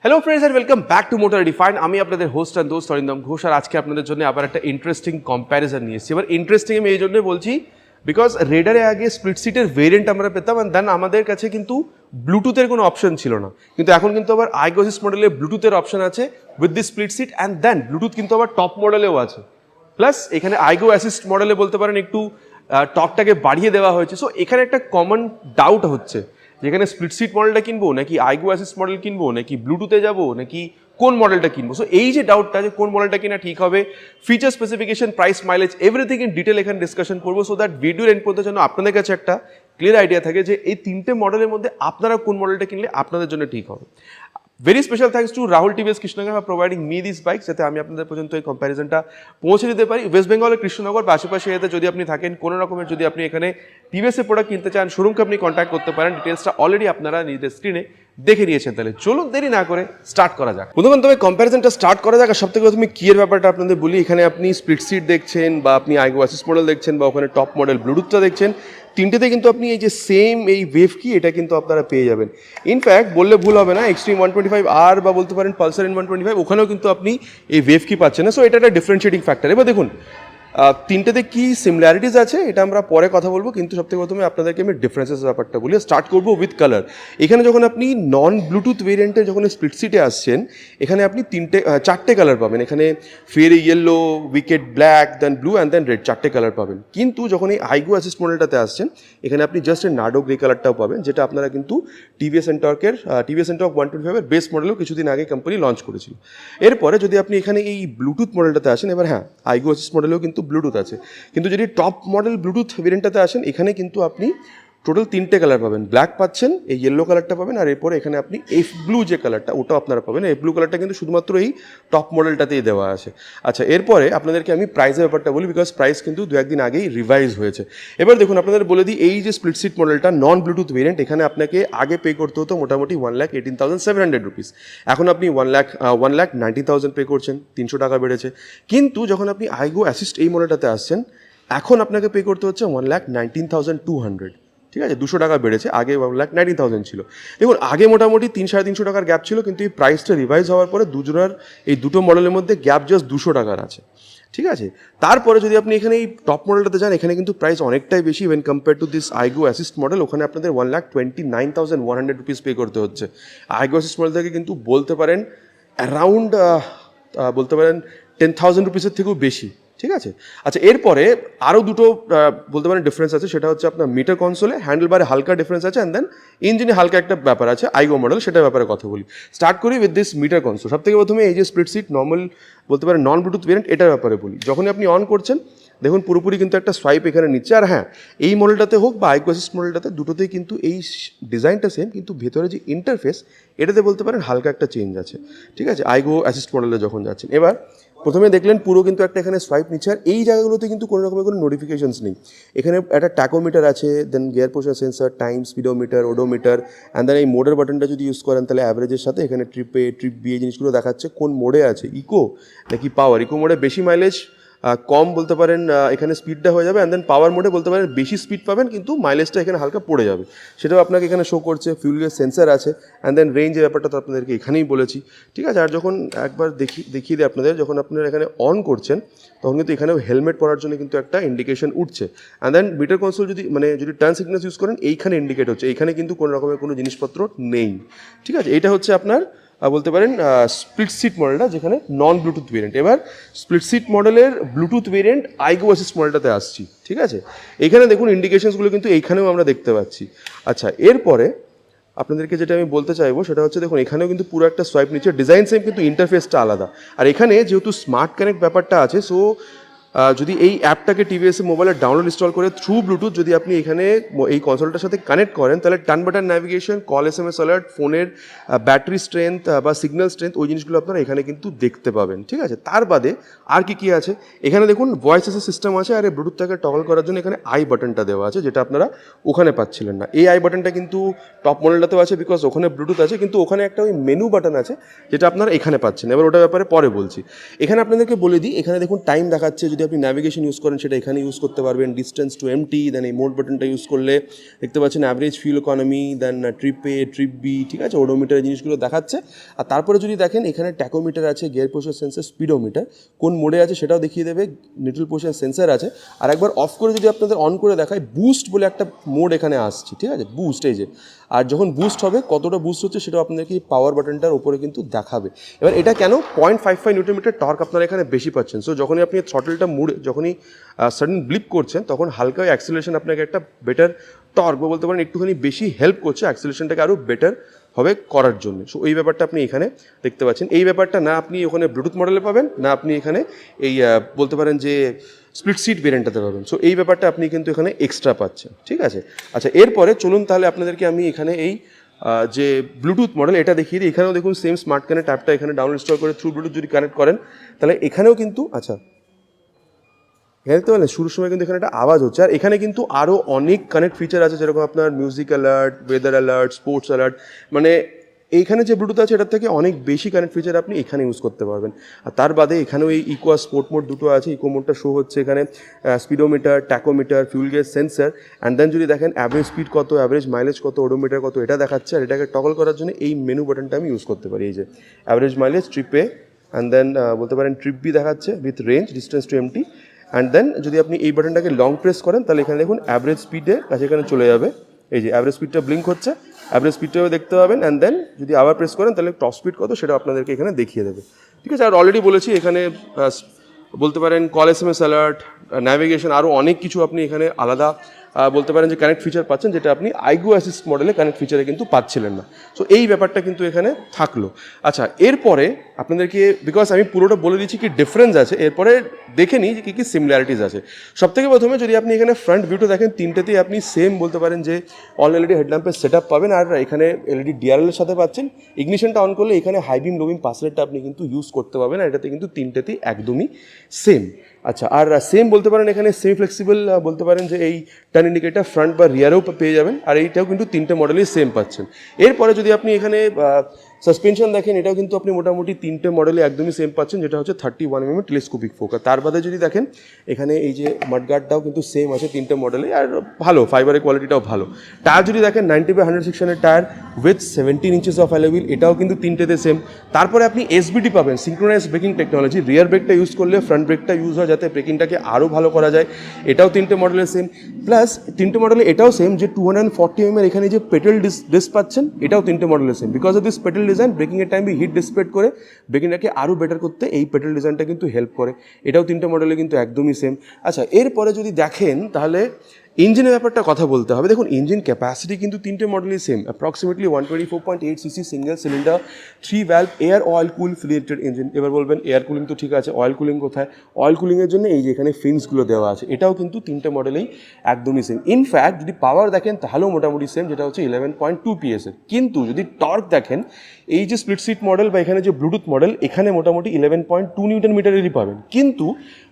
Hello friends and welcome back to Motor Refined. আমি আপনাদের host and দোস্ত অরিন্দম ঘোষ। আর আজকে আপনাদের জন্য আবার একটা ইন্টারেস্টিং কম্প্যারিজন নিয়ে এসেছি। এবার ইন্টারেস্টিং আমি এই জন্যই বলছি বিকজ রেডারে আগে স্প্লিট সিটের ভেরিয়েন্ট আমরা পেতাম, অ্যান্ড দেন আমাদের কাছে কিন্তু ব্লুটুথের কোনো অপশন ছিল না। কিন্তু এখন কিন্তু আবার আইগো অ্যাসিস্ট মডেলে ব্লুটুথের অপশন আছে with the split seat, and then Bluetooth কিন্তু আবার টপ মডেলেও আছে। প্লাস এখানে আইগো অ্যাসিস্ট মডেলে বলতে পারেন একটু টকটাকে বাড়িয়ে দেওয়া হয়েছে। সো এখানে একটা কমন ডাউট হচ্ছে যেখানে স্প্লিট সিট মডেলটা কিনবো নাকি আইগো অ্যাসিস্ট মডেল কিনবো নাকি ব্লুটুথে যাবো নাকি কোন মডেলটা কিনবো। সো এই যে ডাউটটা যে কোন মডেলটা কিনা ঠিক হবে, feature specification, price, mileage, everything in detail এখানে ডিসকাশন করবো, সো দ্যাট ভিডিওর এন্ড পর্যন্ত যেন আপনাদের কাছে একটা ক্লিয়ার আইডিয়া থাকে যে এই তিনটে মডেলের মধ্যে আপনারা কোন মডেলটা কিনলে আপনাদের জন্য ঠিক হবে। Very special thanks to Rahul TVS Krishnanagar for providing me this bike, যাতে আমি আপনাদের পর্যন্ত এই কম্প্যারিজনটা পৌঁছে দিতে পারি। ওয়েস্ট বেঙ্গলের কৃষ্ণনগর আশেপাশে এতে যদি আপনি থাকেন, কোনো রকমের যদি আপনি এখানে টিভিএসের প্রোডাক্ট কিনতে চান, শোরুমকে আপনি কন্ট্যাক্ট করতে পারেন। ডিটেলসটা অলরেডি আপনারা নিজেদের স্ক্রিনে দেখে নিয়েছেন। তাহলে চলুন দেরি না করে স্টার্ট করা যাক। প্রথমত তবে কম্প্যারিজনটা স্টার্ট করা যাক। আর সব থেকে প্রথমে কিয়ের ব্যাপারটা আপনাদের বলি। এখানে আপনি স্প্লিট সিট দেখছেন বা আপনি আইগো অ্যাসিস্ট মডেল দেখছেন বা ওখানে টপ মডেল ব্লুটুথটা দেখছেন, তিনটেতে কিন্তু আপনি এই যে সেম এই ওয়েভ কি এটা কিন্তু আপনারা পেয়ে যাবেন। ইনফ্যাক্ট বললে ভুল হবে না, এক্সট্রিম 125R বা বলতে পারেন পালসার N125 ওখানেও কিন্তু আপনি এই ওয়েভ কি পাচ্ছেন না। সো এটা একটা ডিফারেন্সিয়েটিং ফ্যাক্টর। এবার দেখুন তিনটেতে কি সিমিলারিটিস আছে এটা আমরা পরে কথা বলবো, কিন্তু সবথেকে প্রথমে আপনাদেরকে আমি ডিফারেন্সেস ব্যাপারটা বলি। স্টার্ট করবো উইথ কালার। এখানে যখন আপনি নন ব্লুটুথ ভেরিয়েন্টে যখন স্প্লিট সিটে আসছেন, এখানে আপনি চারটে কালার পাবেন। এখানে fiery yellow, wicked black, then blue and then red, চারটে কালার পাবেন। কিন্তু যখন এই আইগো অ্যাসিস্ট মডেলটাতে আসছেন, এখানে আপনি জাস্ট এই নাডো গ্রে কালারটাও পাবেন, যেটা আপনারা কিন্তু টিভিএস এন্টর্ক 125 বেস মডেলও কিছুদিন আগে কোম্পানি লঞ্চ করেছিল। এরপরে যদি আপনি এখানে এই ব্লুটুথ মডেলটাতে আসেন, এবার হ্যাঁ আইগো অ্যাসিস্ট মডেলেও কিন্তু ব্লুটুথ আছে, কিন্তু যদি টপ মডেল ব্লুটুথ ভেরিয়েন্টটাতে আসেন, এখানে কিন্তু আপনি টোটাল তিনটে কালার পাবেন। ব্ল্যাক পাচ্ছেন, এই ইয়েলো কালারটা পাবেন, আর এরপরে এখানে আপনি এফ ব্লু যে কালারটা ওটাও আপনারা পাবেন। এফ ব্লু কালারটা কিন্তু শুধুমাত্র এই টপ মডেলটাতেই দেওয়া আছে। আচ্ছা, এরপরে আপনাদেরকে আমি প্রাইসের ব্যাপারটা বলি, বিকজ প্রাইস কিন্তু দু একদিন আগেই রিভাইজ হয়েছে। এবার দেখুন আপনাদের বলে দিই, এই যে স্প্লিট সিট মডেলটা নন ব্লুটুথ ভেরিয়েন্ট, এখানে আপনাকে আগে পে করতে হতো মোটামুটি 1,18,700 রুপিস। এখন আপনি 1,90,000 পে করছেন, 300 টাকা বেড়েছে। কিন্তু যখন আপনি আইগো অ্যাসিস্ট এই মডেলটাতে আসছেন, এখন আপনাকে পে করতে হচ্ছে 1,19,200। ঠিক আছে, 200 টাকা বেড়েছে, আগে 1,19,000 ছিল। দেখুন আগে মোটামুটি 3-350 টাকার গ্যাপ ছিল, কিন্তু এই প্রাইসটা রিভাইজ হওয়ার পরে দুজনের এই দুটো মডেলের মধ্যে গ্যাপ জাস্ট 200 টাকার আছে। ঠিক আছে, তারপরে যদি আপনি এখানে এই টপ মডেলটাতে যান, এখানে কিন্তু প্রাইস অনেকটাই বেশি when compare to this iGo assist model. ওখানে আপনাদের 1,29,100 রুপিস পে করতে হচ্ছে। আইগো অ্যাসিস্ট মডেল থেকে কিন্তু বলতে পারেন অ্যারাউন্ড 10,000 রুপিসের থেকেও বেশি। ঠিক আছে, আচ্ছা এরপরে আরও দুটো বলতে পারেন ডিফারেন্স আছে। সেটা হচ্ছে আপনার মিটার কনসোলে হ্যান্ডেলবারে হালকা ডিফারেন্স আছে, অ্যান্ড দেন ইঞ্জিনে হালকা একটা ব্যাপার আছে আইগো মডেল, সেটার ব্যাপারে কথা বলি। স্টার্ট করি উইথ দিস মিটার কনসোল। সব থেকে প্রথমে এই যে স্প্লিট সিট নর্মাল বলতে পারেন নন ব্লুটুথ ভেরিয়েন্ট, এটার ব্যাপারে বলি। যখনই আপনি অন করছেন, দেখুন পুরোপুরি কিন্তু একটা সোয়াইপ এখানে নিচ্ছে। আর হ্যাঁ, এই মডেলটাতে হোক বা আইগো অ্যাসিস্ট মডেলটাতে, দুটোতেই কিন্তু এই ডিজাইনটা সেম, কিন্তু ভেতরে যে ইন্টারফেস এটাতে বলতে পারেন হালকা একটা চেঞ্জ আছে। ঠিক আছে, আইগো অ্যাসিস্ট মডেলে যখন যাচ্ছেন, এবার প্রথমে দেখলেন পুরো কিন্তু একটা এখানে সোয়াইপ নিচ্ছে। আর এই জায়গাগুলোতে কিন্তু কোনো রকমের কোনো নোটিফিকেশনস নেই। এখানে একটা ট্যাকোমিটার আছে, then gear position sensor, time, speedometer, odometer, and then এই মোডের বাটনটা যদি ইউজ করেন, তাহলে অ্যাভারেজের সাথে এখানে ট্রিপ বি এই জিনিসগুলো দেখাচ্ছে কোন মোডে আছে, ইকো নাকি পাওয়ার। ইকো মোডে বেশি মাইলেজ, কম বলতে পারেন এখানে স্পিডটা হয়ে যাবে, অ্যান্ড দেন পাওয়ার মোডে বলতে পারেন বেশি স্পিড পাবেন কিন্তু মাইলেজটা এখানে হালকা পড়ে যাবে, সেটাও আপনাকে এখানে শো করছে। ফিউলের সেন্সার আছে, অ্যান্ড দেন রেঞ্জের ব্যাপারটা তো আপনাদেরকে এখানেই বলেছি। ঠিক আছে, আর যখন একবার দেখিয়ে দিই আপনাদের, যখন আপনারা এখানে অন করছেন, তখন কিন্তু এখানেও হেলমেট পরার জন্য কিন্তু একটা ইন্ডিকেশন উঠছে। অ্যান্ড দেন মিটার কনসোল যদি টার্ন সিগন্যালস ইউজ করেন, এইখানে ইন্ডিকেট হচ্ছে, এইখানে কিন্তু কোনো রকমের কোনো জিনিসপত্র নেই। ঠিক আছে, এইটা হচ্ছে আপনার বলতে পারেন স্প্লিট সিট মডেলটা, যেখানে নন ব্লুটুথ ভেরিয়েন্ট। এবার স্প্লিট সিট মডেলের ব্লুটুথ ভেরিয়েন্ট আইগো অ্যাসিস্ট মডেলটাতে আসছি। ঠিক আছে, এখানে দেখুন ইন্ডিকেশনসগুলো কিন্তু এইখানেও আমরা দেখতে পাচ্ছি। আচ্ছা, এরপরে আপনাদেরকে যেটা আমি বলতে চাইবো সেটা হচ্ছে, দেখুন এখানেও কিন্তু পুরো একটা সোয়াইপ নিচ্ছে, ডিজাইন সেম কিন্তু ইন্টারফেসটা আলাদা। আর এখানে যেহেতু স্মার্ট কানেক্ট ব্যাপারটা আছে, সো যদি এই অ্যাপটাকে টিভিএসের মোবাইলে ডাউনলোড ইনস্টল করে থ্রু ব্লুটুথ যদি আপনি এখানে এই কনসোলটার সাথে কানেক্ট করেন, তাহলে turn button navigation, call, SMS alert, ফোনের ব্যাটারি স্ট্রেংথ বা সিগন্যাল স্ট্রেংথ, ওই জিনিসগুলো আপনারা এখানে কিন্তু দেখতে পাবেন। ঠিক আছে, তার বাদে আর কি আছে এখানে দেখুন, ভয়েস অ্যাসিস্ট সিস্টেম আছে, আর এই ব্লুটুথটাকে টগল করার জন্য এখানে আই বাটনটা দেওয়া আছে, যেটা আপনারা ওখানে পাচ্ছিলেন না। এই আই বাটনটা কিন্তু টপ মডেলটাতেও আছে, বিকজ ওখানে ব্লুটুথ আছে, কিন্তু ওখানে একটা ওই মেনু বাটন আছে যেটা আপনারা এখানে পাচ্ছেন। এবার ওটার ব্যাপারে পরে বলছি। এখানে আপনাদেরকে বলে দিই, এখানে দেখুন টাইম দেখাচ্ছে, যদি যদি আপনি ন্যাভিগেশন ইউজ করেন সেটা এখানে ইউজ করতে পারবেন, ডিস্টেন্স টু এমটি, দেন এই মোড বাটনটা ইউজ করলে দেখতে পাচ্ছেন অ্যাভারেজ ফিউল ইকোনমি, দেন ট্রিপ এ, ট্রিপ বি, ঠিক আছে, ওডোমিটারের জিনিসগুলো দেখাচ্ছে। আর তারপরে যদি দেখেন এখানে ট্যাকোমিটার আছে, গিয়ার পোশার সেন্সার, স্পিডোমিটার, কোন মোডে আছে সেটাও দেখিয়ে দেবে, নিউট্রাল পোশার সেন্সার আছে। আর একবার অফ করে যদি আপনাদের অন করে দেখায়, বুস্ট বলে একটা মোড এখানে আসছে, ঠিক আছে, বুস্ট এই যে। আর যখন বুস্ট হবে, কতটা বুস্ট হচ্ছে সেটাও আপনাদেরকে এই পাওয়ার বাটনটার ওপরে কিন্তু দেখাবে। এবার এটা কেন 0.55 নিউটন মিটার টর্ক আপনারা এখানে বেশি পাচ্ছেন। সো যখনই আপনি থ্রটলটা মুড়ে, যখনই সাডেন ব্লিপ করছেন, তখন হালকা অ্যাক্সিলারেশন আপনাকে একটা বেটার টর্ক বা বলতে পারেন একটুখানি বেশি হেল্প করছে অ্যাক্সিলারেশনটাকে আরও বেটার হবে করার জন্য। সো এই ব্যাপারটা আপনি এখানে দেখতে পাচ্ছেন। এই ব্যাপারটা না আপনি ওখানে ব্লুটুথ মডেলে পাবেন, না আপনি এখানে এই বলতে পারেন যে স্প্লিট সিট ভেরিয়েন্টটাতে পাবেন। সো এই ব্যাপারটা আপনি কিন্তু এখানে এক্সট্রা পাচ্ছেন, ঠিক আছে। আচ্ছা, এরপরে চলুন তাহলে আপনাদেরকে আমি এখানে এই যে ব্লুটুথ মডেল এটা দেখিয়ে দিই। এখানেও দেখুন সেম স্মার্ট কানেক্ট অ্যাপটা এখানে ডাউনলোড ইনস্টল করে থ্রু ব্লুটুথ যদি কানেক্ট করেন, তাহলে এখানেও কিন্তু আচ্ছা এখানে দেখতে পারেন শুরুর সময় কিন্তু এখানে একটা আওয়াজ হচ্ছে। আর এখানে কিন্তু আরও অনেক কানেক্ট ফিচার আছে, যেরকম আপনার music alert, weather alert, sports alert, মানে এইখানে যে ব্লুটুথ আছে এটার থেকে অনেক বেশি কানেক্ট ফিচার আপনি এখানে ইউজ করতে পারবেন। আর তার বাদে এখানেও এই ইকো আর স্পোর্ট মোড দুটো আছে। ইকো মোডটা শো হচ্ছে এখানে speedometer, tachometer, fuel gauge sensor, and then যদি দেখেন অ্যাভারেজ স্পিড কত, অ্যাভারেজ মাইলেজ কত, ওডোমিটার কত, এটা দেখাচ্ছে। আর এটাকে টগল করার জন্য এই মেনু বাটনটা আমি ইউজ করতে পারি। এই যে average mileage, trip A, and then বলতে পারেন ট্রিপ বি দেখাচ্ছে with range, distance to empty. And then যদি আপনি এই বাটনটাকে লং প্রেস করেন, তাহলে এখানে দেখুন অ্যাভারেজ স্পিডে কাছে এখানে চলে যাবে। এই যে অ্যাভারেজ স্পিডটা ব্লিঙ্ক হচ্ছে, অ্যাভারেজ স্পিডটাও দেখতে পাবেন। অ্যান্ড দেন যদি আবার প্রেস করেন, তাহলে টপ স্পিড কত সেটা আপনাদেরকে এখানে দেখিয়ে দেবে, ঠিক আছে। আর অলরেডি বলেছি এখানে বলতে পারেন কল SMS অ্যালার্ট, ন্যাভিগেশন, আরও অনেক কিছু আপনি এখানে আলাদা বলতে পারেন যে কানেক্ট ফিচার পাচ্ছেন, যেটা আপনি আইগো অ্যাসিস্ট মডেলে কানেক্ট ফিচারে কিন্তু পাচ্ছিলেন না। সো এই ব্যাপারটা কিন্তু এখানে থাকলো। আচ্ছা, এরপরে আপনাদেরকে, বিকজ আমি পুরোটা বলে দিচ্ছি কি ডিফারেন্স আছে, এরপরে দেখে নিই যে কী কী সিমিলারিটিস আছে। সবথেকে প্রথমে যদি আপনি এখানে ফ্রন্ট ভিউটা দেখেন, তিনটেতেই আপনি সেম বলতে পারেন যে অল এলইডি হেডল্যাম্পের সেট আপ পাবেন। আর এখানে এলইডি ডিআরএলের সাথে পাচ্ছেন। ইগনিশনটা অন করলে এখানে হাই বিম, লো বিম পাসলেটটা আপনি কিন্তু ইউজ করতে পারবেন। আর এটাতে কিন্তু তিনটেতেই একদমই সেম। আচ্ছা, আর সেম বলতে পারেন এখানে সেমি ফ্লেক্সিবল বলতে পারেন যে এই টার্ন ইন্ডিকেটার ফ্রন্ট বা রিয়ারেও পেয়ে যাবেন। আর এইটাও কিন্তু তিনটে মডেলই সেম পাচ্ছেন। এরপরে যদি আপনি এখানে সাসপেনশন দেখেন, এটাও কিন্তু আপনি মোটামুটি তিনটে মডেলে একদমই সেম পাচ্ছেন, যেটা হচ্ছে 31mm টেলিস্কোপিক ফোক। আর তার বাদে যদি দেখেন এখানে এই যে মাডগার্ডটাও কিন্তু সেম আছে তিনটে মডেলে, আর ভালো ফাইবারের কোয়ালিটিটাও ভালো। টায়ার যদি দেখেন 90/100 সেকশনের tyre with 17 inches of alloy wheel, এটাও কিন্তু তিনটেতে সেম। তারপরে আপনি এসবিটি পাবেন, সিঙ্ক্রোনাইজ ব্রেকিং টেকনোলজি। রিয়ার ব্রেকটা ইউজ করলে ফ্রন্ট ব্রেকটা ইউজ হয় যাতে ব্রেকিংটাকে আরও ভালো করা যায়, এটাও তিনটে মডেলে সেম। প্লাস তিনটে মডেলে এটাও সেম যে 240mm এখানে যে পেটেল ডিস্ক পাচ্ছেন, এটাও তিনটে মডেলে same. Because of this petal design, ব্রেকিংয়ের টাইমে হিট ডিসপেট করে ব্রেকিংটাকে আরও বেটার করতে এই পেটেল ডিজাইনটা কিন্তু হেল্প করে। এটাও তিনটে মডেলে কিন্তু একদমই সেম। আচ্ছা, এরপরে যদি দেখেন তাহলে ইঞ্জিনের ব্যাপারটা কথা বলতে হবে। দেখুন ইঞ্জিন ক্যাপাসিটি কিন্তু তিনটে মডেলই same, approximately 124.8 CC single cylinder 3 valve air oil cool ফিলিটেড ইঞ্জিন। এবার বলবেন এয়ার কুলিং তো ঠিক আছে, অয়েল কুলিং কোথায়? অয়েল কুলিংয়ের জন্য এই যে এখানে ফিন্সগুলো দেওয়া আছে, এটাও কিন্তু তিনটে মডেলেই একদমই সেম। ইনফ্যাক্ট যদি পাওয়ার দেখেন তাহলেও মোটামুটি সেম, যেটা হচ্ছে 11.2 PS এর। কিন্তু যদি টর্ক দেখেন, এই যে স্প্লিট সিট মডেল বা এখানে যে ব্লুটুথ মডেল, এখানে মোটামুটি 11.2 নিউটন মিটারেরই পাবেন। কিন্তু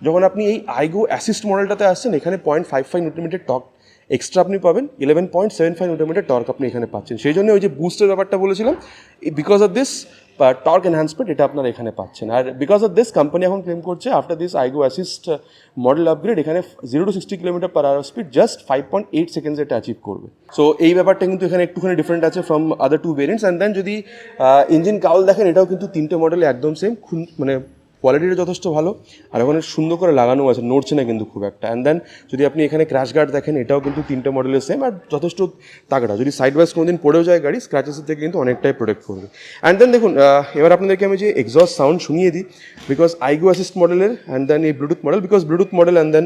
যখন আপনি এই আইগো অ্যাসিস্ট মডেলটাতে আসছেন, এখানে 0.55 নিউটন মিটার টর্ক এক্সট্রা আপনি পাবেন, 11.75 নিউটন মিটার টর্ক আপনি এখানে পাচ্ছেন। সেই জন্য ওই যে বুস্টের ব্যাপারটা বলেছিলাম, because of this torque enhancement এটা আপনারা এখানে পাচ্ছেন। আর বিকজ অফ দিস কোম্পানি এখন ক্লেম করছে after this iGo assist model upgrade, এখানে 0 to 60 km/h স্পিড জাস্ট 5.8 সেকেন্ডসে এটা অ্যাচিভ করবে। সো এই ব্যাপারটা কিন্তু এখানে একটুখানি ডিফারেন্ট আছে from other two variants. And then যদি ইঞ্জিন কাউল দেখেন, এটাও কিন্তু তিনটে মডেলে একদম সেম, মানে কোয়ালিটিটা যথেষ্ট ভালো। আর ওখানে সুন্দর করে লাগানো আছে, নড়ছে না কিন্তু খুব একটা। অ্যান্ড দেন যদি আপনি এখানে ক্র্যাশ গার্ড দেখেন, এটাও কিন্তু তিনটে মডেলের সেম আর যথেষ্ট তাগড়া। যদি সাইড ওয়াইজ কোনো দিন পড়েও যায় গাড়ি, স্ক্র্যাচেসের থেকে কিন্তু অনেকটাই প্রোটেক্ট করবে। অ্যান্ড দেন দেখুন, এবার আপনাদেরকে আমি যে এক্সস্ট সাউন্ড শুনিয়ে দিই, বিকজ আইগো অ্যাসিস্ট মডেলের অ্যান্ড দেন এই Bluetooth model, because Bluetooth model and then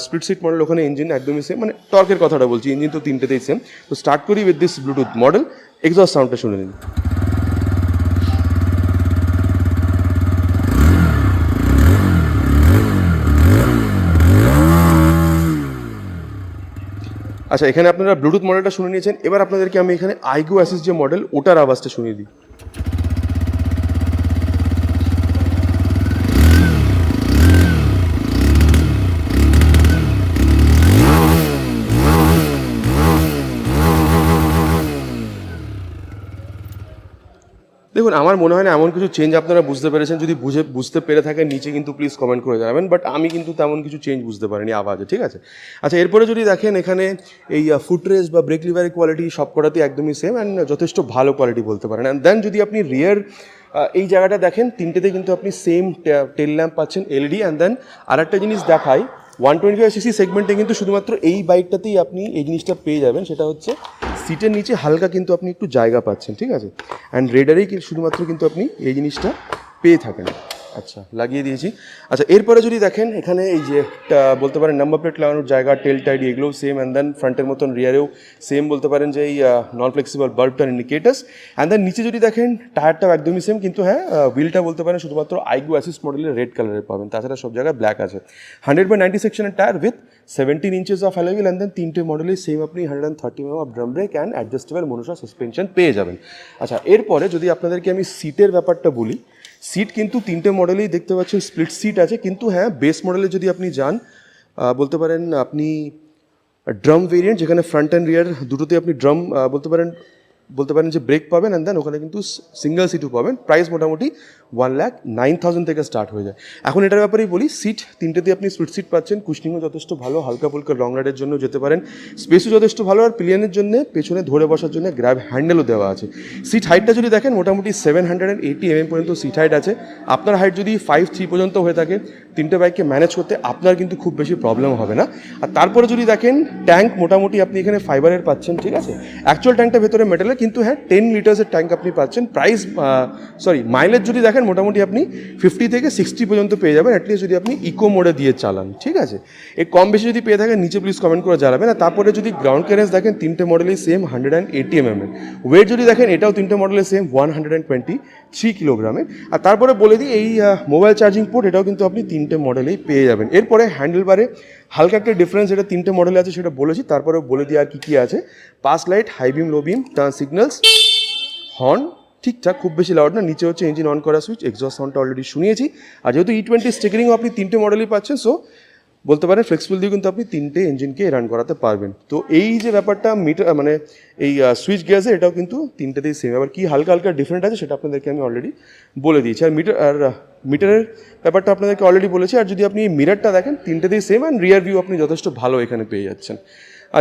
split seat model, ওখানে ইঞ্জিন একদমই সেম, মানে টর্কের কথাটা বলছি, ইঞ্জিন তো তিনটেতেই সেম। তো স্টার্ট করি with this Bluetooth model, exhaust সাউন্ডটা শুনে নিন। আচ্ছা, এখানে আপনারা ব্লুটুথ মডেলটা শুনে নিয়েছেন। এবার আপনাদেরকে আমি এখানে আইগো অ্যাসিস্ট যে মডেল, ওটার আওয়াজটা শুনিয়ে দিই। দেখুন দেখুন আমার মনে হয় না এমন কিছু চেঞ্জ আপনারা বুঝতে পেরেছেন, যদি বুঝতে পেরে থাকেন নিচে কিন্তু প্লিজ কমেন্ট করে জানাবেন, বাট আমি কিন্তু তেমন কিছু চেঞ্জ বুঝতে পারিনি আওয়াজে, ঠিক আছে। আচ্ছা এরপরে যদি দেখেন এখানে এই ফুটরেস্ট বা ব্রেক লিভারের কোয়ালিটি সব কটাতেই একদমই সেম অ্যান্ড যথেষ্ট ভালো কোয়ালিটি বলতে পারেন। অ্যান্ড দেন যদি আপনি রিয়ার এই জায়গাটা দেখেন, তিনটেতে কিন্তু আপনি সেম টেল ল্যাম্প পাচ্ছেন এলইডি। অ্যান্ড দেন আর একটা জিনিস দেখাই, 125cc সেগমেন্টে কিন্তু শুধুমাত্র এই বাইকটাতেই আপনি এই জিনিসটা পেয়ে যাবেন, সেটা হচ্ছে সিটের নিচে হালকা কিন্তু আপনি একটু জায়গা পাচ্ছেন, ঠিক আছে। অ্যান্ড রেডারেই শুধুমাত্র কিন্তু আপনি এই জিনিসটা পেয়ে থাকেন। আচ্ছা লাগিয়ে দিয়েছি। আচ্ছা এরপরে যদি দেখেন এখানে এই যে বলতে পারেন নাম্বার প্লেট লাগানোর জায়গা, টেল টাইড এগুলোও সেম। অ্যান্ড দেন ফ্রন্টের মতন রিয়ারেও সেম বলতে পারেন যে এই non flexible bulb turn indicators. And then নিচে যদি দেখেন টায়ারটাও একদমই সেম, কিন্তু হ্যাঁ হুইলটা বলতে পারেন শুধুমাত্র আইগো অ্যাসিস্ট মডেলের রেড কালারের পাবেন, তাছাড়া সব জায়গায় ব্ল্যাক আছে। 100/90 সেকশনের tyre with 17 inches of alloy wheel. And then তিনটে মডেলেই সেম আপনি 130 of drum brake and adjustable monoshock suspension পেয়ে যাবেন। আচ্ছা এরপরে যদি আপনাদেরকে আমি সিটের ব্যাপারটা বলি, সিট কিন্তু তিনটে মডেলেই দেখতে পাচ্ছেন স্প্লিট সিট আছে, কিন্তু হ্যাঁ বেস মডেলে যদি আপনি যান বলতে পারেন আপনি ড্রাম ভেরিয়েন্ট, যেখানে ফ্রন্ট অ্যান্ড রিয়ার দুটোতে আপনি ড্রাম বলতে পারেন যে ব্রেক পাবেন। অ্যান্ড দেন ওখানে কিন্তু সিঙ্গেল সিটও পাবেন। প্রাইস মোটামুটি 1,09,000 থেকে স্টার্ট হয়ে যায়। এখন এটার ব্যাপারেই বলি, সিট তিনটেতে আপনি স্প্লিট সিট পাচ্ছেন, কুশনিংও যথেষ্ট ভালো, হালকা ফুলকা লং রাইডের জন্য যেতে পারেন, স্পেসও যথেষ্ট ভালো, আর পিলিয়নের জন্য পেছনে ধরে বসার জন্য গ্র্যাব হ্যান্ডেলও দেওয়া আছে। সিট হাইটটা যদি দেখেন মোটামুটি 780 পর্যন্ত সিট হাইট আছে। আপনার হাইট যদি 5'3" পর্যন্ত হয়ে থাকে, তিনটে বাইককে ম্যানেজ করতে আপনার কিন্তু খুব বেশি প্রবলেম হবে না। আর তারপরে যদি দেখেন ট্যাঙ্ক মোটামুটি আপনি এখানে ফাইবারের পাচ্ছেন, ঠিক আছে। অ্যাকচুয়াল ট্যাঙ্কটা ভেতরে মেটালের, কিন্তু হ্যাঁ 10 লিটার্সের ট্যাঙ্ক আপনি পাচ্ছেন। মাইলেজ যদি দেখেন মোটামুটি আপনি 50 থেকে 60 পর্যন্ত পেয়ে যাবেন, অ্যাটলিস্ট যদি আপনি ইকো মোডে দিয়ে চালান, ঠিক আছে। এই কম বেশি যদি পেয়ে থাকেন নিচে প্লিজ কমেন্ট করে জানাবেন। আর তারপরে যদি গ্রাউন্ড ক্লিয়ারেন্স দেখেন তিনটে মডেলেই সেম 180 mm। ওয়েট যদি দেখেন এটাও তিনটে মডেলের সেম 123 কিলোগ্রামের। আর তারপরে বলে দিই এই মোবাইল চার্জিং পোর্ট এটাও কিন্তু আপনি তিনটে মডেলেই পেয়ে যাবেন। এরপরে হ্যান্ডেল বারে হালকা একটা ডিফারেন্স, এটা তিনটে মডেলে আছে সেটা বলেছি, তারপরে বলে দিই আর কী কী আছে। পাস লাইট, হাই বিম, লো বিম, টার্ন সিগন্যালস, হর্ন ঠিকঠাক, খুব বেশি লাউড না। নিচে হচ্ছে ইঞ্জিন অন করা সুইচ, এক্সস্ট সাউন্ডটা অলরেডি শুনিয়েছি। আর যেহেতু E20 স্টিকারিংও আপনি তিনটে মডেলই পাচ্ছেন, সো বলতে পারেন ফ্লেক্সিবল দিয়ে কিন্তু আপনি তিনটে ইঞ্জিনকে রান করাতে পারবেন। তো এই যে ব্যাপারটা মিটার মানে এই সুইচ গিয়ার্সে এটাও কিন্তু তিনটেতেই সেম। আবার কি হালকা হালকা ডিফারেন্ট আছে সেটা আপনাদেরকে আমি অলরেডি বলে দিয়েছি। আর মিটারের ব্যাপারটা আপনাদেরকে অলরেডি বলেছি। আর যদি আপনি মিটারটা দেখেন তিনটেতেই সেম, অ্যান্ড রিয়ার ভিউ আপনি যথেষ্ট ভালো এখানে পেয়ে যাচ্ছেন।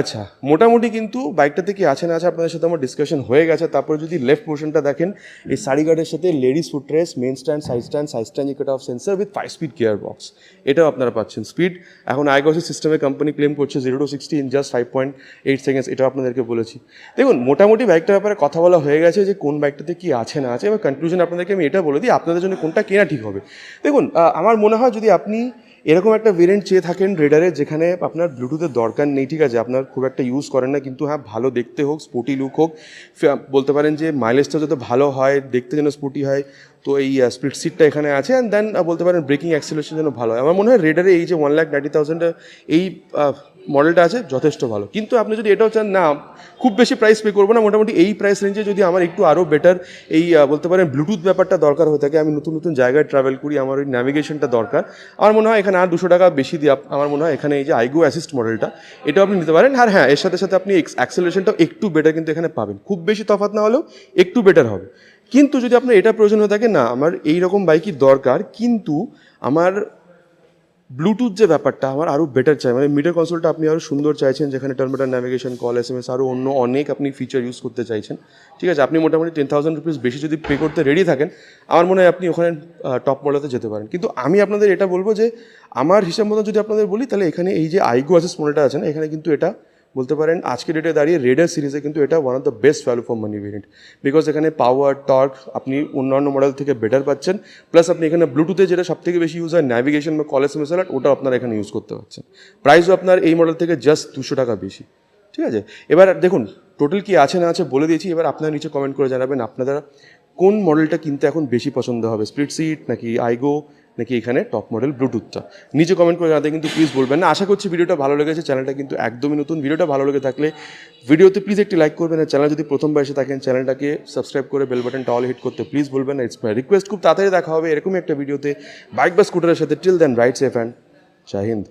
আচ্ছা মোটামুটি কিন্তু বাইকটাতে কি আছে না আছে আপনাদের সাথে আমার ডিসকাশন হয়ে গেছে। তারপরে যদি লেফট পোর্শনটা দেখেন, এই সারি গার্ডের সাথে ladies footrest, main stand, side stand cut off sensor with 5 speed gear box, এটাও আপনারা পাচ্ছেন। স্পিড এখন আইগসের সিস্টেমে কোম্পানি ক্লেম করছে 0 to 60 ইন জাস্ট 5.8 সেকেন্ডস, এটাও আপনাদেরকে বলেছি। দেখুন মোটামুটি বাইকটার ব্যাপারে কথা বলা হয়ে গেছে যে কোন বাইকটাতে কি আছে না আছে। এবার কনক্লুশন আপনাদেরকে আমি এটা বলে দিই, আপনাদের জন্য কোনটা কেনা ঠিক হবে। দেখুন আমার মনে হয় যদি আপনি এরকম একটা ভেরিয়েন্ট চেয়ে থাকেন রেডারে, যেখানে আপনার ব্লুটুথের দরকার নেই, ঠিক আছে, আপনার খুব একটা ইউজ করেন না, কিন্তু হ্যাঁ ভালো দেখতে হোক, স্পোর্টি লুক হোক, বলতে পারেন যে মাইলেজটা যাতে ভালো হয়, দেখতে যেন স্পোর্টি হয়, তো এই স্প্লিট সিটটা এখানে আছে। অ্যান্ড দেন বলতে পারেন ব্রেকিং অ্যাক্সিলারেশন যেন ভালো হয়। আমার মনে হয় রেডারে এই যে 1,90,000 এই মডেলটা আছে যথেষ্ট ভালো। কিন্তু আপনি যদি এটাও চান না খুব বেশি প্রাইস পে করবো না, মোটামুটি এই প্রাইস রেঞ্জে যদি আমার একটু আরও বেটার এই বলতে পারেন ব্লুটুথ ব্যাপারটা দরকার হয়ে থাকে, আমি নতুন নতুন জায়গায় ট্রাভেল করি, আমার ওই ন্যাভিগেশনটা দরকার, আমার মনে হয় এখানে আর 200 টাকা বেশি দিয়ে আমার মনে হয় এখানে এই যে আইগো অ্যাসিস্ট মডেলটা এটাও আপনি নিতে পারেন। আর হ্যাঁ এর সাথে সাথে আপনি অ্যাক্সেলারেশনটাও একটু বেটার কিন্তু এখানে পাবেন, খুব বেশি তফাৎ না হলেও একটু বেটার হবে। কিন্তু যদি আপনার এটা প্রয়োজন হয়ে থাকে না আমার এই রকম বাইকই দরকার, কিন্তু আমার ব্লুটুথ যে ব্যাপারটা আমার আরও বেটার চাই, মানে মিটার কনসোলটা আপনি আরও সুন্দর চাইছেন, যেখানে টার্মিনাল ন্যাভিগেশন, কল, SMS আরও অন্য অনেক আপনি ফিচার ইউজ করতে চাইছেন, ঠিক আছে, আপনি মোটামুটি 10,000 রুপিস বেশি যদি পে করতে রেডি থাকেন, আমার মনে হয় আপনি ওখানে টপ মডেলতে যেতে পারেন। কিন্তু আমি আপনাদের এটা বলবো যে আমার হিসাব মতো যদি আপনাদের বলি, তাহলে এখানে এই যে আইগো অ্যাসিস্ট মডেলটা আছে না, এখানে কিন্তু এটা বলতে পারেন আজকের ডেটে দাঁড়িয়ে রেডার সিরিজে কিন্তু এটা one of the best value for money variant, because এখানে পাওয়ার, টর্ক আপনি অন্যান্য মডেল থেকে বেটার পাচ্ছেন, প্লাস আপনি এখানে ব্লুটুথে যেটা সব থেকে বেশি ইউজ হয় ন্যাভিগেশন বা কল, SMS অ্যালার্ট, ওটাও আপনারা এখানে ইউজ করতে পারছেন। প্রাইসও আপনার এই মডেল থেকে জাস্ট 200 টাকা বেশি, ঠিক আছে। এবার দেখুন টোটাল কি আছে না আছে বলে দিয়েছি, এবার আপনারা নিচে কমেন্ট করে জানাবেন আপনারা কোন মডেলটা কিনতে এখন বেশি পছন্দ হবে, স্প্লিট সিট নাকি আইগো নাকি এখানে টপ মডেল ব্লুটুথটা, নিচে কমেন্ট করে জানাতে কিন্তু প্লিজ বলবেন না। আশা করছি ভিডিওটা ভালো লেগেছে, চ্যানেলটা কিন্তু একদমই নতুন, ভিডিওটা ভালো লেগে থাকলে ভিডিওতে প্লিজ একটি লাইক করবেন, আর চ্যানেল যদি প্রথমবার এসে থাকেন চ্যানেলটাকে সাবস্ক্রাইব করে বেল বাটনটা অল হিট করতে প্লিজ বলবেন না। It's my request. খুব তাড়াতাড়ি দেখা হবে এরকমই একটা ভিডিওতে বাইক বা স্কুটারের সাথে। Till then ride safe and Jai Hind.